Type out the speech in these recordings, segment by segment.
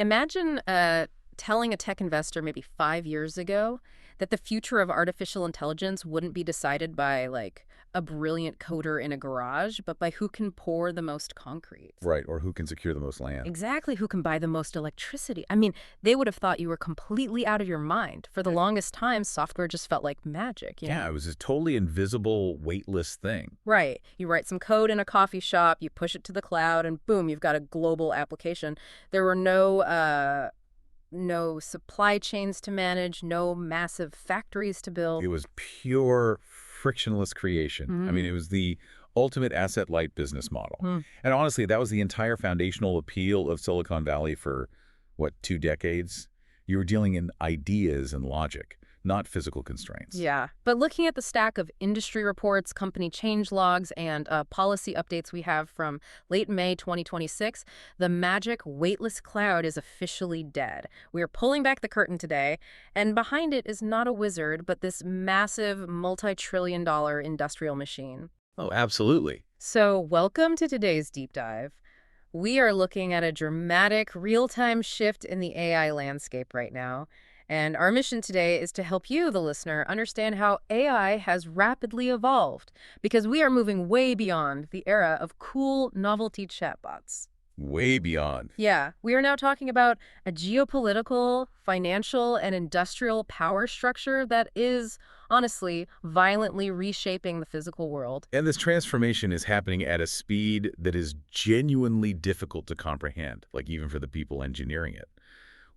Imagine telling a tech investor maybe 5 years ago that the future of artificial intelligence wouldn't be decided by, like, a brilliant coder in a garage, but by who can pour the most concrete. Right, or who can secure the most land. Exactly, who can buy the most electricity. I mean, they would have thought you were completely out of your mind. For the longest time, software just felt like magic, you know? Yeah, it was this totally invisible, weightless thing. Right. You write some code in a coffee shop, you push it to the cloud, and boom, you've got a global application. There were no supply chains to manage, no massive factories to build. It was pure, frictionless creation. I mean, it was the ultimate asset-light business model. And honestly, that was the entire foundational appeal of Silicon Valley for, what, 2 decades? You were dealing in ideas and logic, not physical constraints. Yeah, but looking at the stack of industry reports, company change logs, and policy updates we have from late May 2026, the magic weightless cloud is officially dead. We are pulling back the curtain today, and behind it is not a wizard, but this massive multi-trillion-dollar industrial machine. Oh, absolutely. So welcome to today's deep dive. We are looking at a dramatic, real-time shift in the AI landscape right now. And our mission today is to help you, the listener, understand how AI has rapidly evolved, because we are moving way beyond the era of cool novelty chatbots. Way beyond. Yeah, we are now talking about a geopolitical, financial, and industrial power structure that is, honestly, violently reshaping the physical world. And this transformation is happening at a speed that is genuinely difficult to comprehend, like even for the people engineering it.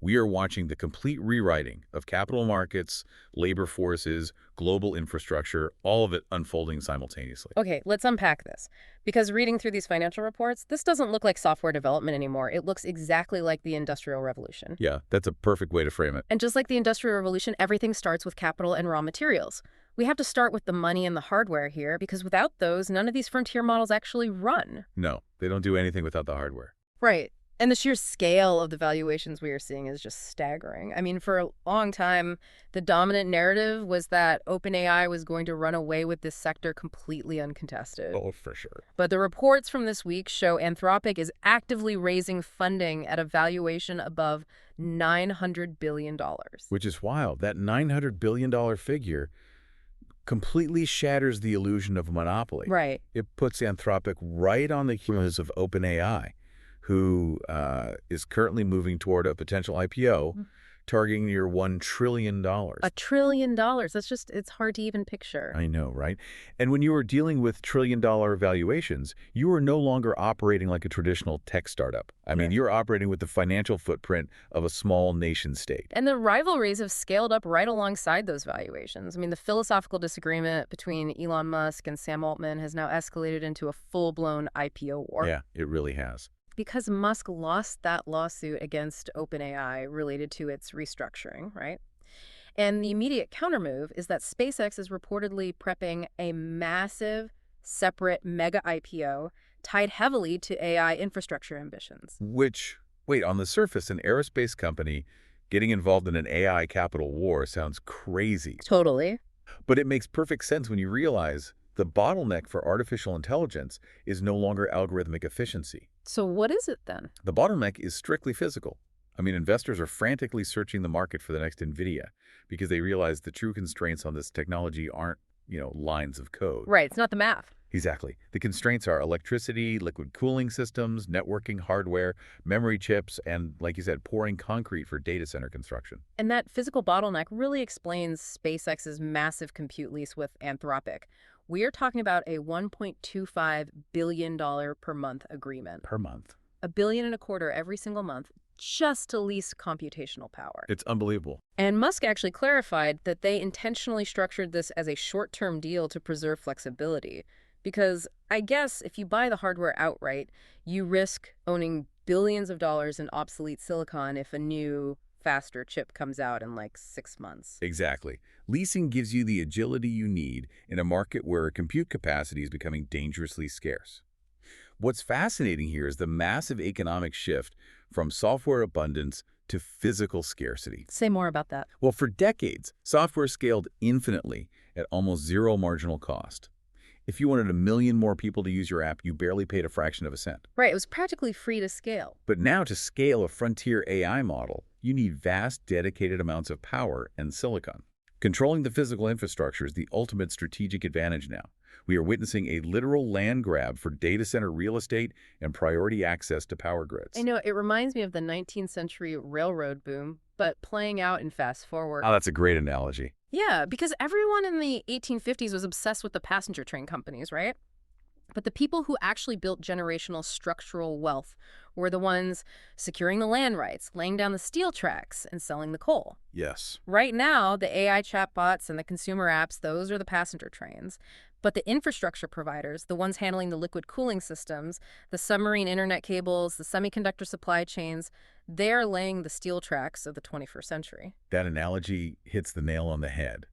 We are watching the complete rewriting of capital markets, labor forces, global infrastructure, all of it unfolding simultaneously. Okay, let's unpack this. Because reading through these financial reports, this doesn't look like software development anymore. It looks exactly like the Industrial Revolution. Yeah, that's a perfect way to frame it. And just like the Industrial Revolution, everything starts with capital and raw materials. We have to start with the money and the hardware here, because without those, none of these frontier models actually run. No, they don't do anything without the hardware. Right. And the sheer scale of the valuations we are seeing is just staggering. I mean, for a long time, the dominant narrative was that OpenAI was going to run away with this sector completely uncontested. Oh, for sure. But the reports from this week show Anthropic is actively raising funding at a valuation above $900 billion. Which is wild. That $900 billion figure completely shatters the illusion of a monopoly. Right. It puts Anthropic right on the heels of OpenAI, who is currently moving toward a potential IPO, targeting near $1 trillion. $1 trillion. That's just, it's hard to even picture. I know, right? And when you are dealing with trillion-dollar valuations, you are no longer operating like a traditional tech startup. I mean, you're operating with the financial footprint of a small nation-state. And the rivalries have scaled up right alongside those valuations. I mean, the philosophical disagreement between Elon Musk and Sam Altman has now escalated into a full-blown IPO war. Yeah, it really has. Because Musk lost that lawsuit against OpenAI related to its restructuring, right? And the immediate countermove is that SpaceX is reportedly prepping a massive, separate mega IPO tied heavily to AI infrastructure ambitions. Which, wait, on the surface, an aerospace company getting involved in an AI capital war sounds crazy. Totally. But it makes perfect sense when you realize the bottleneck for artificial intelligence is no longer algorithmic efficiency. So what is it then? The bottleneck is strictly physical. I mean, investors are frantically searching the market for the next NVIDIA because they realize the true constraints on this technology aren't, lines of code. Right, it's not the math. Exactly. The constraints are electricity, liquid cooling systems, networking hardware, memory chips, and, like you said, pouring concrete for data center construction. And that physical bottleneck really explains SpaceX's massive compute lease with Anthropic. We are talking about a $1.25 billion per month agreement. Per month. $1.25 billion every single month just to lease computational power. It's unbelievable. And Musk actually clarified that they intentionally structured this as a short-term deal to preserve flexibility. Because I guess if you buy the hardware outright, you risk owning billions of dollars in obsolete silicon if a new, faster chip comes out in like 6 months. Exactly. Leasing gives you the agility you need in a market where compute capacity is becoming dangerously scarce. What's fascinating here is the massive economic shift from software abundance to physical scarcity. Say more about that. Well, for decades, software scaled infinitely at almost zero marginal cost. If you wanted 1 million more people to use your app, you barely paid a fraction of a cent. Right, it was practically free to scale. But now to scale a frontier AI model, you need vast, dedicated amounts of power and silicon. Controlling the physical infrastructure is the ultimate strategic advantage now. We are witnessing a literal land grab for data center real estate and priority access to power grids. I know, it reminds me of the 19th century railroad boom, but playing out in fast forward. Oh, that's a great analogy. Yeah, because everyone in the 1850s was obsessed with the passenger train companies, right? But the people who actually built generational structural wealth were the ones securing the land rights, laying down the steel tracks, and selling the coal. Yes. Right now, the AI chatbots and the consumer apps, those are the passenger trains. But the infrastructure providers, the ones handling the liquid cooling systems, the submarine internet cables, the semiconductor supply chains, they're laying the steel tracks of the 21st century. That analogy hits the nail on the head.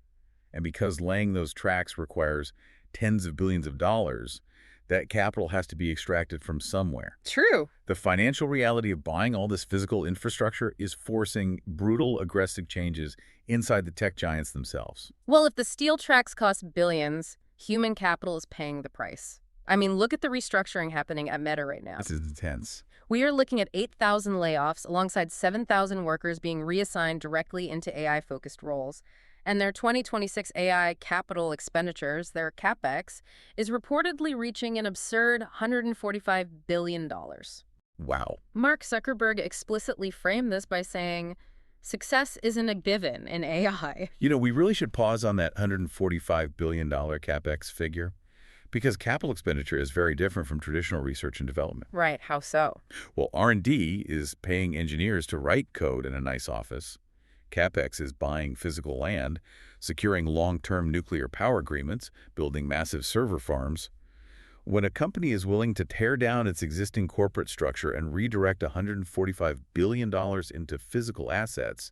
And because laying those tracks requires tens of billions of dollars, that capital has to be extracted from somewhere. True. The financial reality of buying all this physical infrastructure is forcing brutal, aggressive changes inside the tech giants themselves. Well, if the steel tracks cost billions, human capital is paying the price. I mean, look at the restructuring happening at Meta right now. This is intense. We are looking at 8,000 layoffs alongside 7,000 workers being reassigned directly into AI-focused roles. And their 2026 AI capital expenditures, their CapEx, is reportedly reaching an absurd $145 billion. Wow. Mark Zuckerberg explicitly framed this by saying, success isn't a given in AI. You know, we really should pause on that $145 billion CapEx figure, because capital expenditure is very different from traditional research and development. Right, how so? Well, R&D is paying engineers to write code in a nice office. CapEx is buying physical land, securing long-term nuclear power agreements, building massive server farms. When a company is willing to tear down its existing corporate structure and redirect $145 billion into physical assets,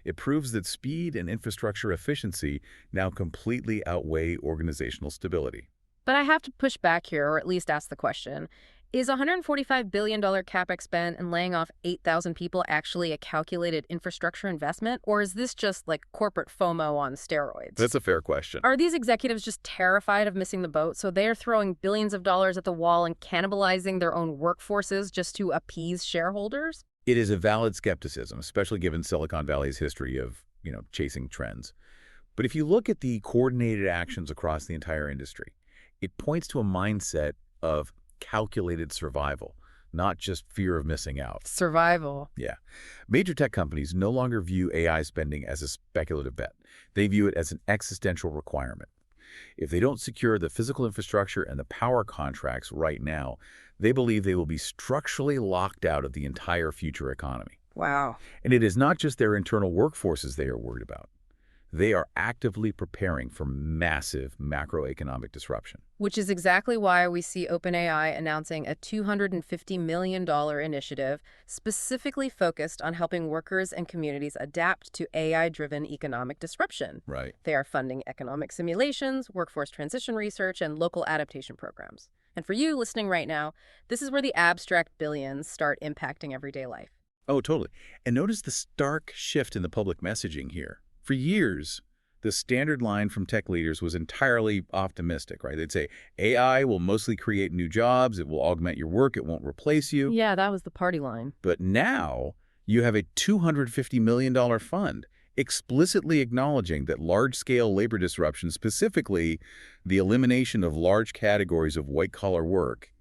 it proves that speed and infrastructure efficiency now completely outweigh organizational stability. But I have to push back here, or at least ask the question. Is a $145 billion CapEx spend and laying off 8,000 people actually a calculated infrastructure investment? Or is this just like corporate FOMO on steroids? That's a fair question. Are these executives just terrified of missing the boat, so they're throwing billions of dollars at the wall and cannibalizing their own workforces just to appease shareholders? It is a valid skepticism, especially given Silicon Valley's history of, chasing trends. But if you look at the coordinated actions across the entire industry, it points to a mindset of calculated survival, not just fear of missing out. Survival. Yeah. Major tech companies no longer view AI spending as a speculative bet. They view it as an existential requirement. If they don't secure the physical infrastructure and the power contracts right now, they believe they will be structurally locked out of the entire future economy. Wow. And it is not just their internal workforces they are worried about. They are actively preparing for massive macroeconomic disruption. Which is exactly why we see OpenAI announcing a $250 million initiative specifically focused on helping workers and communities adapt to AI-driven economic disruption. Right. They are funding economic simulations, workforce transition research, and local adaptation programs. And for you listening right now, this is where the abstract billions start impacting everyday life. Oh, totally. And notice the stark shift in the public messaging here. For years, the standard line from tech leaders was entirely optimistic, right? They'd say, AI will mostly create new jobs, it will augment your work, it won't replace you. Yeah, that was the party line. But now, you have a $250 million fund explicitly acknowledging that large-scale labor disruption, specifically the elimination of large categories of white-collar work,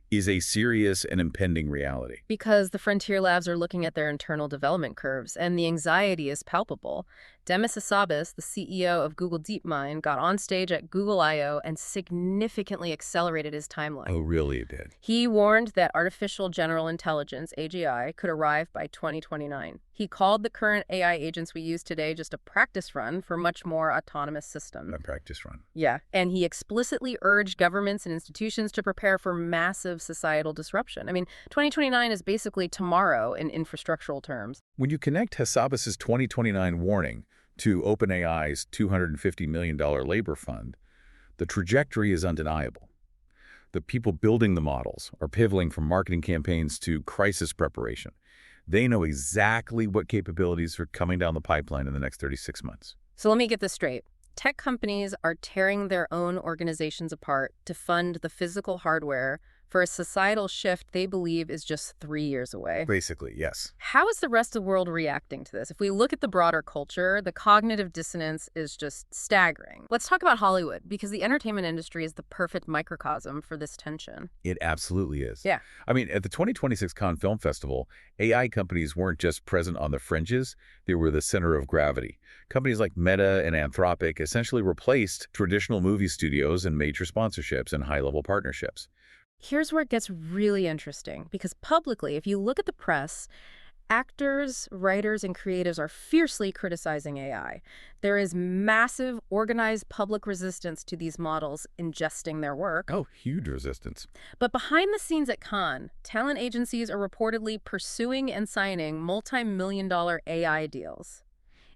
is a serious and impending reality. Because the frontier labs are looking at their internal development curves, and the anxiety is palpable. Demis Hassabis, the CEO of Google DeepMind, got on stage at Google I/O and significantly accelerated his timeline. Oh, really it did? He warned that artificial general intelligence, AGI, could arrive by 2029. He called the current AI agents we use today just a practice run for much more autonomous systems. A practice run. Yeah, and he explicitly urged governments and institutions to prepare for massive societal disruption. I mean, 2029 is basically tomorrow in infrastructural terms. When you connect Hassabis's 2029 warning to OpenAI's $250 million labor fund, the trajectory is undeniable. The people building the models are pivoting from marketing campaigns to crisis preparation. They know exactly what capabilities are coming down the pipeline in the next 36 months. So let me get this straight. Tech companies are tearing their own organizations apart to fund the physical hardware for a societal shift they believe is just 3 years away. Basically, yes. How is the rest of the world reacting to this? If we look at the broader culture, the cognitive dissonance is just staggering. Let's talk about Hollywood, because the entertainment industry is the perfect microcosm for this tension. It absolutely is. Yeah. I mean, at the 2026 Cannes Film Festival, AI companies weren't just present on the fringes, they were the center of gravity. Companies like Meta and Anthropic essentially replaced traditional movie studios and major sponsorships and high-level partnerships. Here's where it gets really interesting, because publicly, if you look at the press, actors, writers, and creatives are fiercely criticizing AI. There is massive, organized public resistance to these models ingesting their work. Oh, huge resistance. But behind the scenes at Cannes, talent agencies are reportedly pursuing and signing multi-million-dollar AI deals.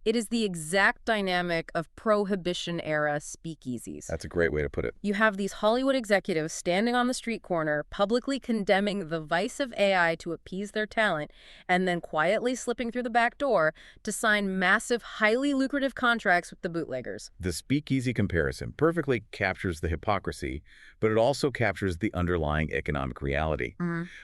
It is the exact dynamic of Prohibition-era speakeasies. That's a great way to put it. You have these Hollywood executives standing on the street corner, publicly condemning the vice of AI to appease their talent, and then quietly slipping through the back door to sign massive, highly lucrative contracts with the bootleggers. The speakeasy comparison perfectly captures the hypocrisy, but it also captures the underlying economic reality.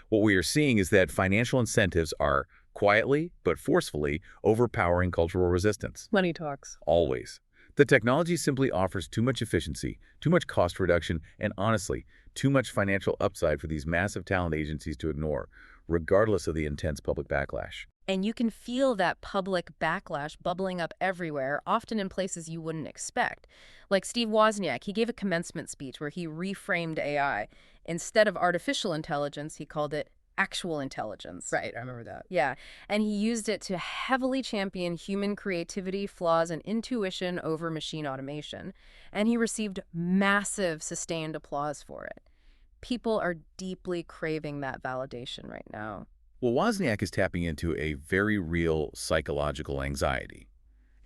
What we are seeing is that financial incentives are quietly but forcefully overpowering cultural resistance. Money talks. Always. The technology simply offers too much efficiency, too much cost reduction, and honestly, too much financial upside for these massive talent agencies to ignore, regardless of the intense public backlash. And you can feel that public backlash bubbling up everywhere, often in places you wouldn't expect. Like Steve Wozniak, he gave a commencement speech where he reframed AI. Instead of artificial intelligence, he called it actual intelligence. Right, I remember that. Yeah, and he used it to heavily champion human creativity, flaws, and intuition over machine automation. And he received massive sustained applause for it. People are deeply craving that validation right now. Well, Wozniak is tapping into a very real psychological anxiety.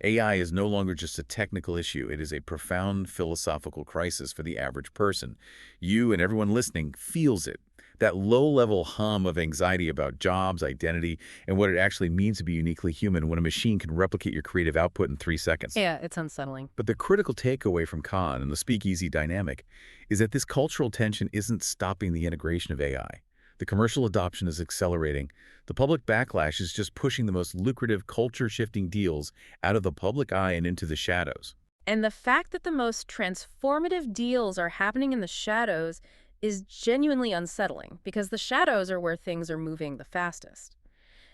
AI is no longer just a technical issue. It is a profound philosophical crisis for the average person. You and everyone listening feels it. That low-level hum of anxiety about jobs, identity, and what it actually means to be uniquely human when a machine can replicate your creative output in 3 seconds. Yeah, it's unsettling. But the critical takeaway from Cannes and the speakeasy dynamic is that this cultural tension isn't stopping the integration of AI. The commercial adoption is accelerating. The public backlash is just pushing the most lucrative culture-shifting deals out of the public eye and into the shadows. And the fact that the most transformative deals are happening in the shadows is genuinely unsettling, because the shadows are where things are moving the fastest.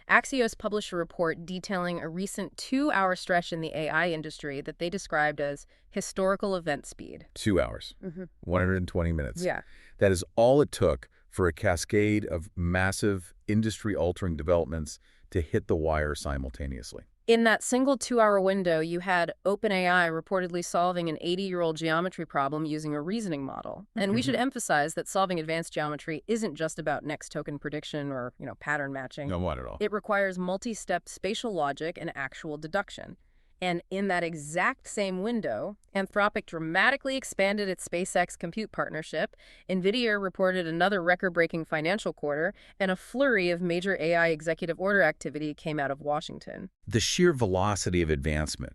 Axios published a report detailing a recent 2-hour stretch in the AI industry that they described as historical event speed. 2 hours, 120 minutes. Yeah. That is all it took for a cascade of massive industry-altering developments to hit the wire simultaneously. In that single 2-hour window, you had OpenAI reportedly solving an 80-year-old geometry problem using a reasoning model. And we should emphasize that solving advanced geometry isn't just about next token prediction or, pattern matching. No, not at all. It requires multi-step spatial logic and actual deduction. And in that exact same window, Anthropic dramatically expanded its SpaceX compute partnership, NVIDIA reported another record-breaking financial quarter, and a flurry of major AI executive order activity came out of Washington. The sheer velocity of advancement,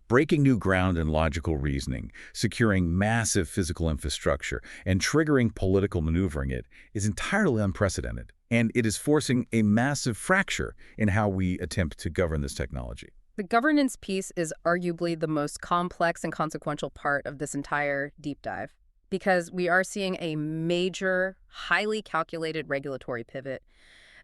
breaking new ground in logical reasoning, securing massive physical infrastructure, and triggering political maneuvering it is entirely unprecedented. And it is forcing a massive fracture in how we attempt to govern this technology. The governance piece is arguably the most complex and consequential part of this entire deep dive, because we are seeing a major, highly calculated regulatory pivot.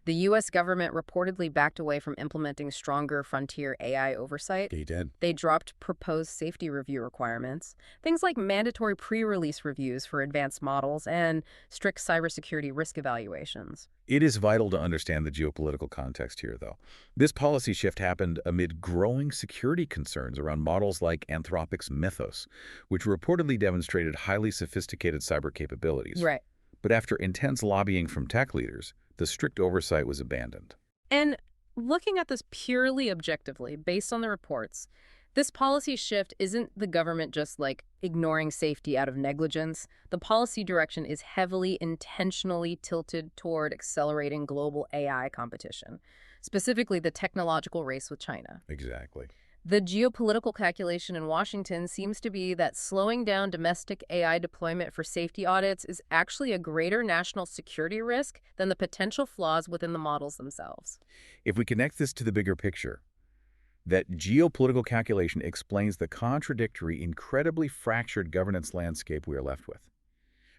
The U.S. government reportedly backed away from implementing stronger frontier AI oversight. They did. They dropped proposed safety review requirements, things like mandatory pre-release reviews for advanced models and strict cybersecurity risk evaluations. It is vital to understand the geopolitical context here, though. This policy shift happened amid growing security concerns around models like Anthropic's Mythos, which reportedly demonstrated highly sophisticated cyber capabilities. Right. But after intense lobbying from tech leaders, the strict oversight was abandoned. And looking at this purely objectively, based on the reports, this policy shift isn't the government just ignoring safety out of negligence. The policy direction is heavily intentionally tilted toward accelerating global AI competition, specifically the technological race with China. Exactly. The geopolitical calculation in Washington seems to be that slowing down domestic AI deployment for safety audits is actually a greater national security risk than the potential flaws within the models themselves. If we connect this to the bigger picture, that geopolitical calculation explains the contradictory, incredibly fractured governance landscape we are left with.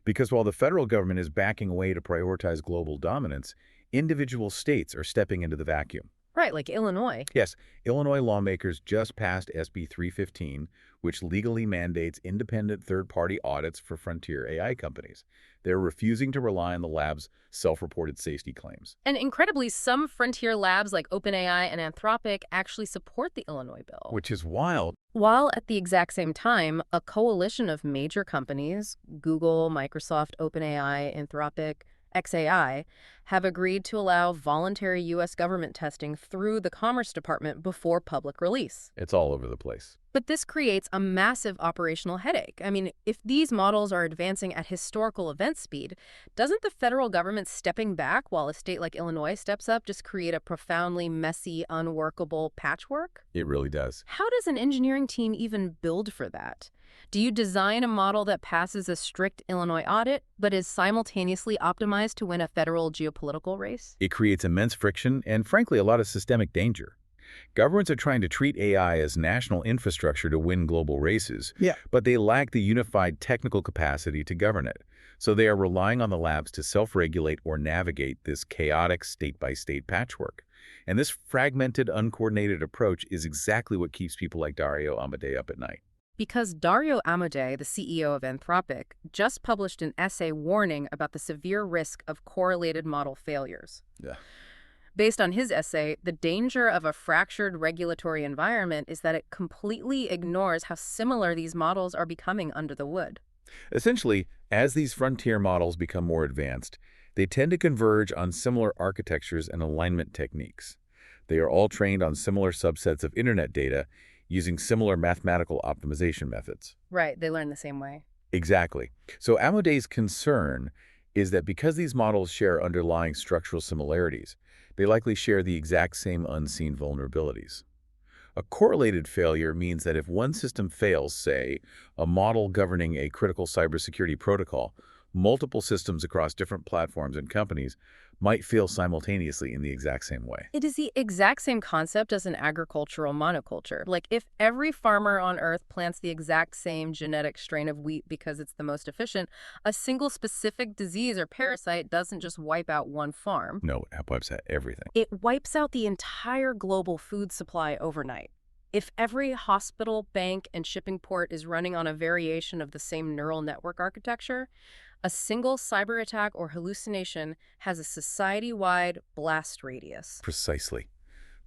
Because while the federal government is backing away to prioritize global dominance, individual states are stepping into the vacuum. Right, like Illinois. Yes, Illinois lawmakers just passed SB 315, which legally mandates independent third-party audits for frontier AI companies. They're refusing to rely on the lab's self-reported safety claims. And incredibly, some frontier labs like OpenAI and Anthropic actually support the Illinois bill. Which is wild. While at the exact same time, a coalition of major companies, Google, Microsoft, OpenAI, Anthropic, XAI, have agreed to allow voluntary U.S. government testing through the Commerce Department before public release. It's all over the place. But this creates a massive operational headache. I mean, if these models are advancing at historical event speed, doesn't the federal government stepping back while a state like Illinois steps up just create a profoundly messy, unworkable patchwork? It really does. How does an engineering team even build for that? Do you design a model that passes a strict Illinois audit, but is simultaneously optimized to win a federal geopolitical race? It creates immense friction and, frankly, a lot of systemic danger. Governments are trying to treat AI as national infrastructure to win global races, but they lack the unified technical capacity to govern it. So they are relying on the labs to self-regulate or navigate this chaotic state-by-state patchwork. And this fragmented, uncoordinated approach is exactly what keeps people like Dario Amodei up at night. Because Dario Amodei, the CEO of Anthropic, just published an essay warning about the severe risk of correlated model failures. Yeah. Based on his essay, the danger of a fractured regulatory environment is that it completely ignores how similar these models are becoming under the hood. Essentially, as these frontier models become more advanced, they tend to converge on similar architectures and alignment techniques. They are all trained on similar subsets of internet data using similar mathematical optimization methods. Right, they learn the same way. Exactly. So Amodei's concern is that because these models share underlying structural similarities, they likely share the exact same unseen vulnerabilities. A correlated failure means that if one system fails, say, a model governing a critical cybersecurity protocol, multiple systems across different platforms and companies might fail simultaneously in the exact same way. It is the exact same concept as an agricultural monoculture. Like, if every farmer on Earth plants the exact same genetic strain of wheat because it's the most efficient, a single specific disease or parasite doesn't just wipe out one farm. No, it wipes out everything. It wipes out the entire global food supply overnight. If every hospital, bank, and shipping port is running on a variation of the same neural network architecture, a single cyber attack or hallucination has a society-wide blast radius. Precisely.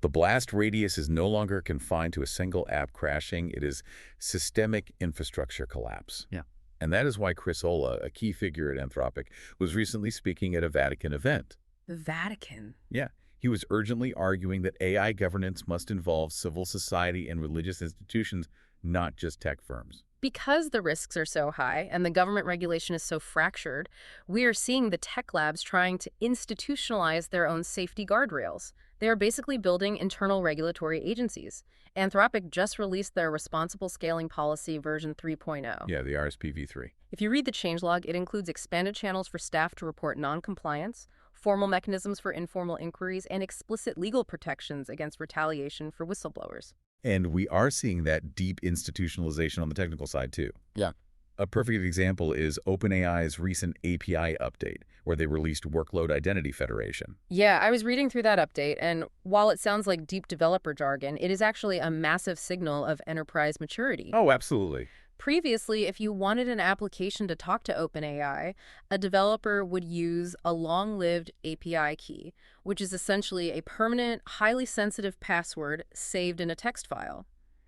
The blast radius is no longer confined to a single app crashing. It is systemic infrastructure collapse. Yeah. And that is why Chris Olah, a key figure at Anthropic, was recently speaking at a Vatican event. The Vatican? Yeah. He was urgently arguing that AI governance must involve civil society and religious institutions, not just tech firms. Because the risks are so high and the government regulation is so fractured, we are seeing the tech labs trying to institutionalize their own safety guardrails. They are basically building internal regulatory agencies. Anthropic just released their Responsible Scaling Policy version 3.0. Yeah, the RSPv3. If you read the changelog, it includes expanded channels for staff to report non-compliance, formal mechanisms for informal inquiries, and explicit legal protections against retaliation for whistleblowers. And we are seeing that deep institutionalization on the technical side, too. Yeah. A perfect example is OpenAI's recent API update, where they released Workload Identity Federation. Yeah, I was reading through that update, and while it sounds like deep developer jargon, it is actually a massive signal of enterprise maturity. Oh, absolutely. Previously, if you wanted an application to talk to OpenAI, a developer would use a long-lived API key, which is essentially a permanent, highly sensitive password saved in a text file.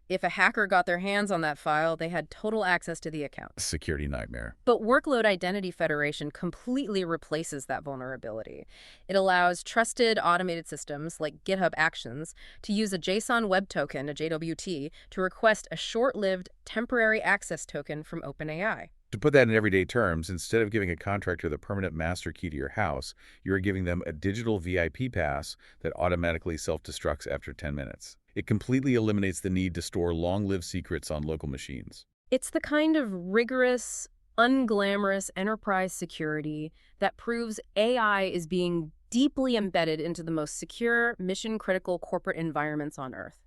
If a hacker got their hands on that file, they had total access to the account. Security nightmare. But Workload Identity Federation completely replaces that vulnerability. It allows trusted automated systems like GitHub Actions to use a JSON Web Token, a JWT, to request a short-lived temporary access token from OpenAI. To put that in everyday terms, instead of giving a contractor the permanent master key to your house, you are giving them a digital VIP pass that automatically self-destructs after 10 minutes. It completely eliminates the need to store long-lived secrets on local machines. It's the kind of rigorous, unglamorous enterprise security that proves AI is being deeply embedded into the most secure, mission-critical corporate environments on Earth.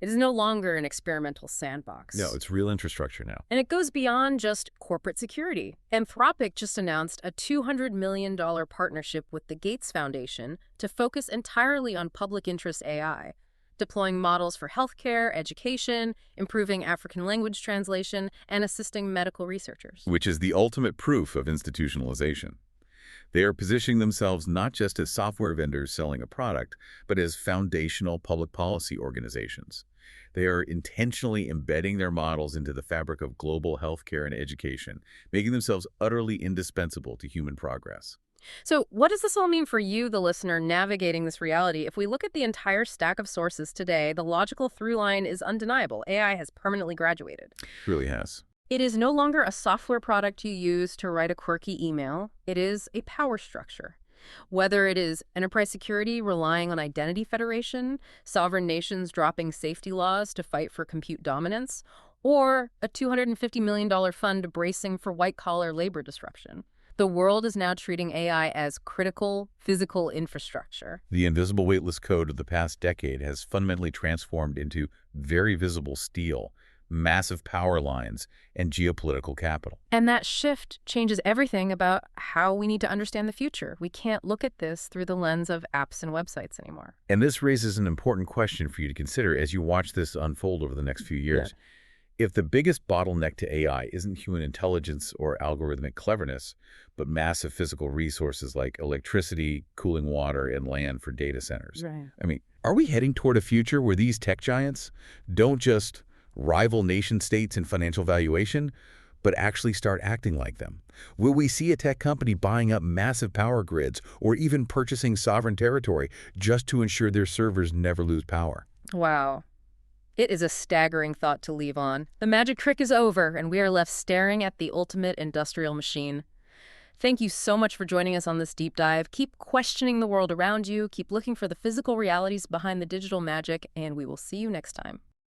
It is no longer an experimental No, sandbox. it's real infrastructure now. And it goes beyond just corporate security. Anthropic just announced a $200 million partnership with the Gates Foundation to focus entirely on public interest AI, deploying models for healthcare, education, improving African language translation, and assisting medical researchers. Which is the ultimate proof of institutionalization. They are positioning themselves not just as software vendors selling a product, but as foundational public policy organizations. They are intentionally embedding their models into the fabric of global healthcare and education, making themselves utterly indispensable to human progress. So what does this all mean for you, the listener, navigating this reality? If we look at the entire stack of sources today, the logical through line is undeniable. AI has permanently graduated. It really has. It is no longer a software product you use to write a quirky email. It is a power structure. Whether it is enterprise security relying on identity federation, sovereign nations dropping safety laws to fight for compute dominance, or a $250 million fund bracing for white-collar labor disruption, the world is now treating AI as critical physical infrastructure. The invisible weightless code of the past decade has fundamentally transformed into very visible steel, massive power lines, and geopolitical capital. And that shift changes everything about how we need to understand the future. We can't look at this through the lens of apps and websites anymore. And this raises an important question for you to consider as you watch this unfold over the next few years. If the biggest bottleneck to AI isn't human intelligence or algorithmic cleverness, but massive physical resources like electricity, cooling water, and land for data centers. Right. Are we heading toward a future where these tech giants don't just rival nation states in financial valuation, but actually start acting like them? Will we see a tech company buying up massive power grids or even purchasing sovereign territory just to ensure their servers never lose power? Wow. It is a staggering thought to leave on. The magic trick is over, and we are left staring at the ultimate industrial machine. Thank you so much for joining us on this deep dive. Keep questioning the world around you, keep looking for the physical realities behind the digital magic, and we will see you next time.